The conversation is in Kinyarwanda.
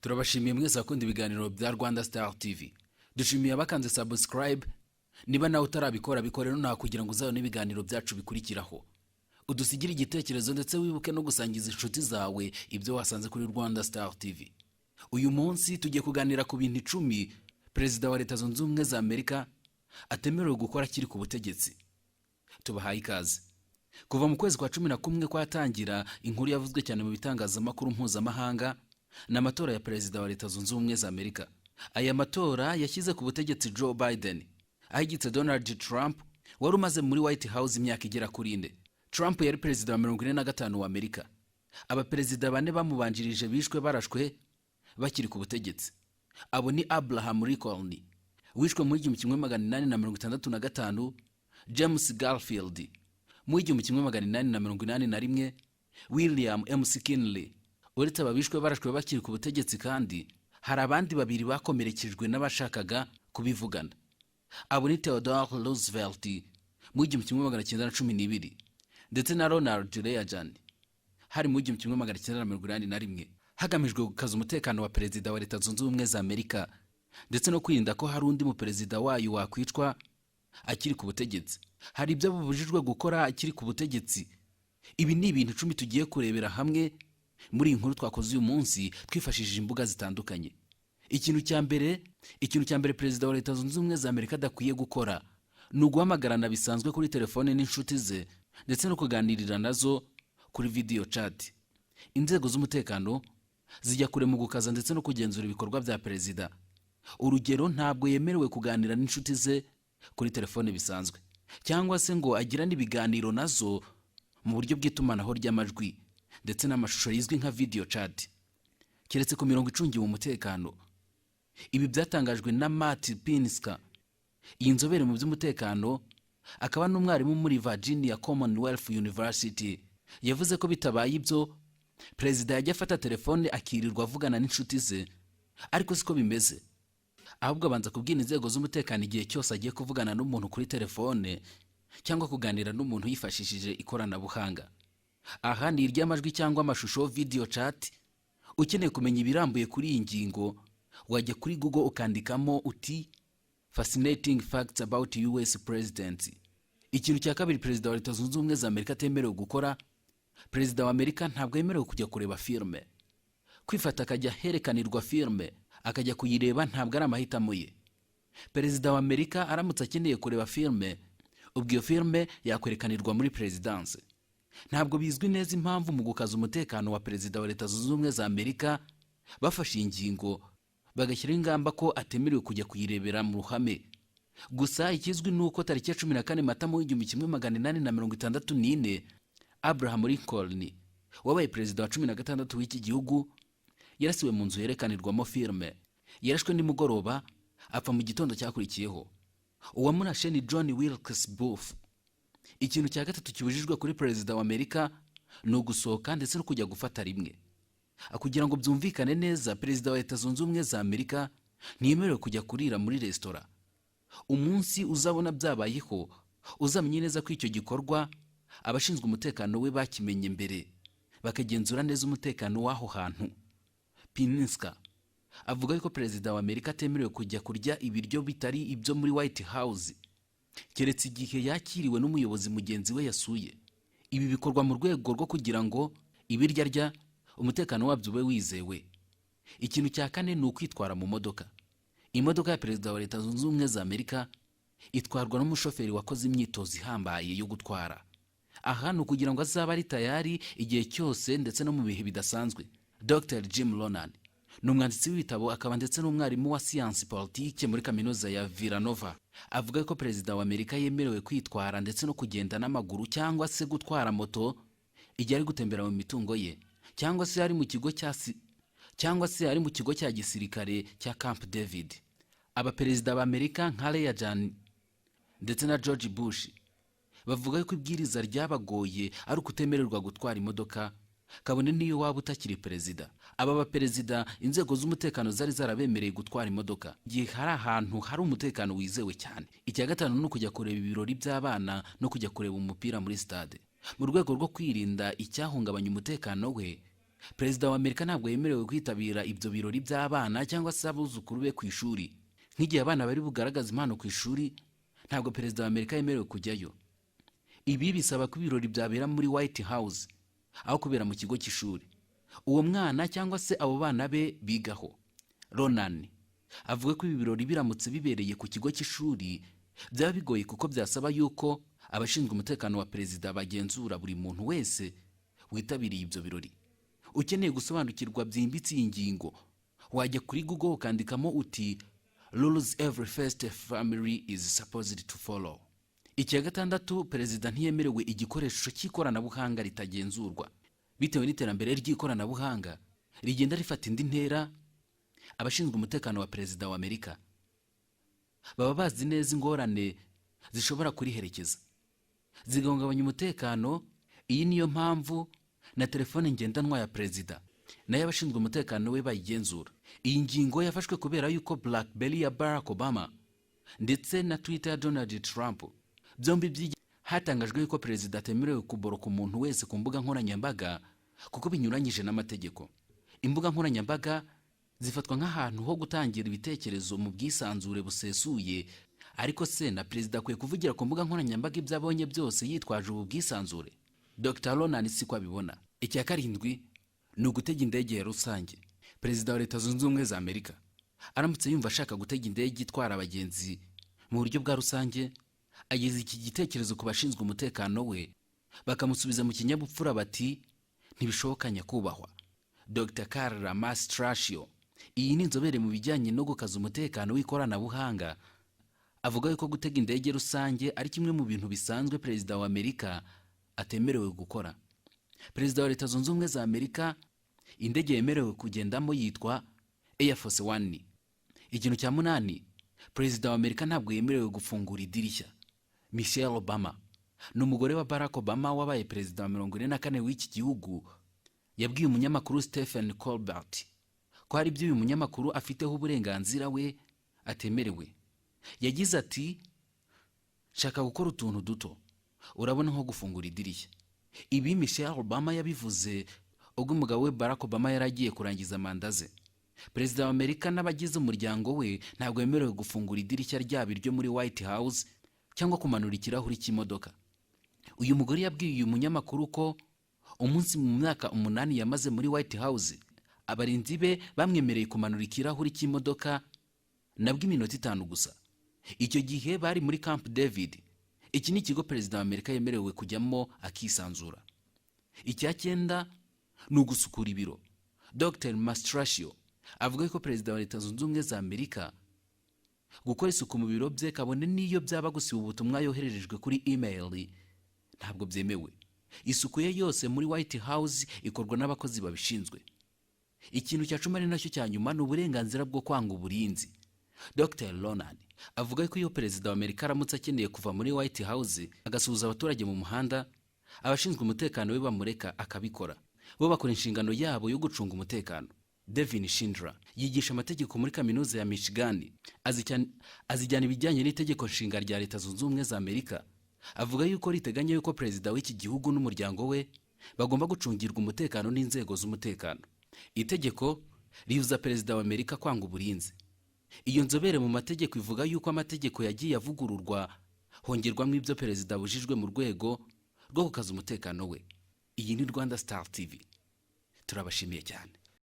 Turabashimiye mwese akunda ibiganiro bya Rwanda Star TV. Dushimiye abakanze subscribe. Niba nawe utarabikora bikorera nta kugira ngo uzabone ibiganiro byacu bikurikiraho. Udusigire igitekerezo ndetse wibuke no gusangiza inshuti zawe ibyo wasanze kuri Rwanda Star TV. Uyu munsi tugiye kuganira ku bintu 10 Perezida wa Leta Zunze Ubumwe za Amerika atemerewe gukora akiri ku butegetsi. Tubahaye ikaze. Kuva mu kwezi kwa 11 kwatangira, inkuru yavuzwe cyane mu bitangazamakuru mpuzamahanga n'amatora ya Perezida wa Leta Zunze Ubumwe za Amerika. Aya matora yashyize ku butegetsi Joe Biden, ahigitse Donald Trump wari umaze muri White House imyaka igera kuri 4. Trump yari perezida wa 45 wa Amerika. Abaperezida bane bamubanjirije bishwe barashwe bakiri ku butegetsi. Abo ni Abraham Lincoln, wishwe mu 1865, James Garfield mu 1881, William M. McKinley. Uretse ababishwe barashwe bakiri ku butegetsi kandi hari abandi babiri bakomerekejwe n'abashakaga kubivugana. Abo ni Theodore Roosevelt mu 1912 ndetse na Ronald Reagan hari mu 1981, hagamijwe gukaza umutekano wa Perezida wa Leta Zunze Ubumwe za Amerika ndetse no kwirinda ko hari undi mu perezida wayo wakwicwa akiri ku butegetsi. Hari ibyo bubujijwe gukora akiri ku butegetsi. Ibi ni ibintu 10 tugiye kurebera hamwe muri inkuru twakoze uyu munsi twifashishije imbuga zitandukanye. Ikintu cya mbere Perezida wa Leta Zunze Ubumwe za Amerika adakwiye gukora ni uguhamagarana bisanzwe kuri telefone n'inshuti ze ndetse no kuganirira nazo kuri video chat. Inzego z'umutekano zijya kure mu gukaza ndetse no kugenzura ibikorwa bya perezida. Urugero, ntabwo yemerewe kuganira n'inshuti ze kuri telefone bisanzwe cyangwa se ngo agirane ibiganiro nazo mu buryo bw'itumanaho ry'amajwi ndetse n'amashusho yizwi nka video chat, keretse ku mirongo icungiwe umutekano. Ibi byatangajwe na Matt Pinska, inzobere mu by'umutekano akaba n'umwarimu muri Virginia Commonwealth University. Yavuze ko bitabaye ibyo perezida yajya afata telefone akirirwa avugana n'inshuti ze, ariko siko bimeze. Ahubwo abanza kubwira inzego z'umutekano igihe cyose agiye kuvugana n'umuntu kuri telefone cyangwa kuganira n'umuntu yifashishije ikoranabuhanga. Aha ni iry'amajwi cyangwa amashusho video chat. Ukeneye kumenya ibirambuye kuri iyi ngingo wajya kuri Google ukandikamo uti fascinating facts about US president. Ikintu cya kabiri Perezida wa Leta Zunze Ubumwe za Amerika atemerewe gukora: Perezida wa Amerika ntabwo yemerewe kujya kureba filme. Kwifata akajya herekanirwa filme akajya kuyireba ntabwo ari amahitamo ye. Perezida wa Amerika aramutse akeneye kureba filme, ubwo iyo filme yakwerekanirwa muri Presidence. Ntabwo bizwi neza impamvu mu gukaza umutekano wa Perezida wa Leta Zunze Ubumwe za Amerika bafashe ingingo bagashyira ingamba ko atemerewe kujya kuyirebera mu ruhame. Gusa ikizwi nuko tariki ya 14 Mata mu 1864 Abraham Lincoln wabaye perezida wa 16 w'iki gihugu yarasiwe mu nzu yerekanirwamo filme. Yarashwe nimugoroba apfa mu gitondo cyakurikiyeho. Uwamurashe ni John Wilkes Booth. Ikintu cya gatatu kibujijwe kuri Perezida wa Amerika ni ugusohoka ndetse no kujya gufata rimwe. Kugira ngo byumvikane neza, Perezida wa Leta Zunze Ubumwe za Amerika ntiyemerewe kujya kurira muri restaurant. Umunsi uzabona byabayeho uzamenye neza ko icyo gikorwa abashinzwe umutekano we bakimenye mbere bakagenzura neza umutekano w'aho hantu. Pinska avuga ko Perezida wa Amerika atemerewe kujya kurya ibiryo bitari ibyo muri White House keretse igihe yakiriwe n'umuyobozi mugenzi we yasuye. Ibi bikorwa mu rwego rwo kugira ngo ibirya rya umutekano wabyo ube wizewe. Ikintu cya kane ni ukwitwara mu modoka. Imodoka ya Perezida wa Leta Zunze Ubumwe za Amerika itwarwa n'umushoferi wakoze imyitozo ihambaye yo gutwara. Aha ni ukugira ngo azaba ari tayari igihe cyose ndetse no mu bihe bidasanzwe. Dr. Jim Ronan ni umwanditsi w'ibitabo akaba ndetse n'umwarimu wa siyansi politike muri kaminuza ya Villanova. Avuga ko Perezida wa Amerika yemerewe kwitwara ndetse no kugenda n'amaguru cyangwa se gutwara moto igihe ari gutembera mu mitungo ye cyangwa se ari mu kigo cya gisirikare cya Camp David. Abaperezida ba Amerika nka Reagan ndetse na George Bush bavuga ko ibwiriza ryabagoye ari ukutemererwa gutwara imodoka kabone niyo waba utakiri perezida. Aba baperezida inzego z'umutekano zari zarabemereye gutwara imodoka igihe hari ahantu hari umutekano wizewe cyane. Icya gatanu ni ukujya kureba ibirori by'abana no kujya kureba umupira muri stade. Mu rwego rwo kwirinda icyahungabanya umutekano we, perezida wa Amerika ntabwo yemerewe kwitabira ibyo birori by'abana cyangwa se abuzukuru be ku ishuri. Nk'igihe abana bari bugaragaza impano ku ishuri, ntabwo perezida wa Amerika yemerewe kujyayo. Ibi bisaba ko ibirori byabera muri White House aho kubera mu kigo cy'ishuri uwo mwana cyangwa se abo bana be bigaho. Ronan avuga ko ibi birori biramutse bibereye ku kigo cy'ishuri byaba bigoye kuko byasaba yuko abashinzwe umutekano wa perezida bagenzura buri muntu wese witabiriye ibyo birori. Ukeneye gusobanukirwa byimbitse iyi ngingo, wajya kuri Google ukandikamo uti rules every first family is supposed to follow. Icya gatandatu, perezida ntiyemerewe igikoresho cy'ikoranabuhanga ritagenzurwa. Bitewe n'iterambere ry'ikoranabuhanga rigenda rifata indi ntera, abashinzwe umutekano wa perezida wa Amerika baba bazi neza ingorane zishobora kuriherekeza zigahungabanya umutekano. Iyi niyo mpamvu na telefone ngendanwa ya perezida nayo abashinzwe umutekano we bayigenzura. Iyi ngingo yafashwe kubera yuko BlackBerry ya Barack Obama ndetse na Twitter ya Donald Trump byombi hatangajwe yuko perezida atemerewe kuboroka umuntu wese ku mbuga nkoranyambaga kuko binyuranyije n'amategeko. Imbuga nkoranyambaga zifatwa nk'ahantu ho gutangira ibitekerezo mu bwisanzure busesuye, ariko se na perezida akwiye kuvugira ku mbuga nkoranyambaga ibyo abonye byose yitwaje ubu bwisanzure? Dr. Ronan siko abibona. Icya karindwi ni ugutega indege ya rusange. Perezida wa Leta Zunze Ubumwe za Amerika aramutse yumva ashaka gutega indege itwara abagenzi mu buryo bwa rusange, ageze iki gitekerezo ku bashinzwe umutekano we bakamusubiza mu kinyabupfura bati ntibishoboka nyakubahwa. Dr. Carla Mastraccio, iyi ni inzobere mu bijyanye no gukaza umutekano w'ikoranabuhanga, avuga yuko gutega indege rusange ari kimwe mu bintu bisanzwe perezida wa Amerika atemerewe gukora. Perezida wa Leta Zunze Ubumwe za Amerika indege yemerewe kugendamo yitwa Air Force One. Ikintu cya munani, perezida wa Amerika ntabwo yemerewe gufungura idirishya. Michelle Obama ni umugore wa Barack Obama wabaye perezida wa 44 w'iki gihugu, yabwiye umunyamakuru Stephen Colbert ko hari ibyo uyu munyamakuru afiteho uburenganzira we atemerewe. Yagize ati, shaka gukora utuntu duto, urabona nko gufungura idirishya. Ibi Michelle Obama yabivuze ubwo umugabo we Barack Obama yaragiye kurangiza manda ze. Perezida wa Amerika n'abagize umuryango we ntabwo yemerewe gufungura idirishya ryabo ryo muri White House cyangwa kumanura ikirahuri cy'imodoka. Uyu mugore yabwiye uyu munyamakuru ko umunsi mu myaka 8 yamaze muri White House abarinzi be bamwemereye kumanura ikirahuri cy'imodoka nabwo iminota 5 gusa. Icyo gihe bari muri Camp David. Iki ni ikigo perezida wa Amerika yemerewe kujyamo akisanzura. Icya cyenda ni ugusukura ibiro. Dr. Mastraccio avuga ko perezida wa Leta Zunze Ubumwe za Amerika gukora isuku mu biro bye kabone niyo byaba gusiba ubutumwa yohererejwe kuri email ntabwo byemewe. Isuku ye yose muri White House ikorwa n'abakozi babishinzwe. Ikintu cya 10 nacyo cya nyuma ni uburenganzira bwo kwanga uburinzi. Dr. Ronan avuga ko iyo perezida wa Amerika aramutse akeneye kuva muri White House agasuhuza abaturage mu muhanda, abashinzwe umutekano we bamureka akabikora. Bo bakora inshingano yabo yo gucunga umutekano. Devin Schindler yigisha amategeko muri kaminuza ya Michigan, azijyana ibijyanye n'itegeko nshinga rya Leta Zunze Ubumwe za Amerika. Avuga yuko riteganya yuko perezida w'iki gihugu n'umuryango we bagomba gucungirwa umutekano n'inzego z'umutekano. Itegeko ribuza perezida wa Amerika kwanga uburinzi. Iyo nzobere mu mategeko ivuga yuko amategeko yagiye avugururwa hongerwamo ibyo perezida bujijwe mu rwego rwo gukaza umutekano we. Iyi ni Rwanda Star TV. Turabashimiye cyane.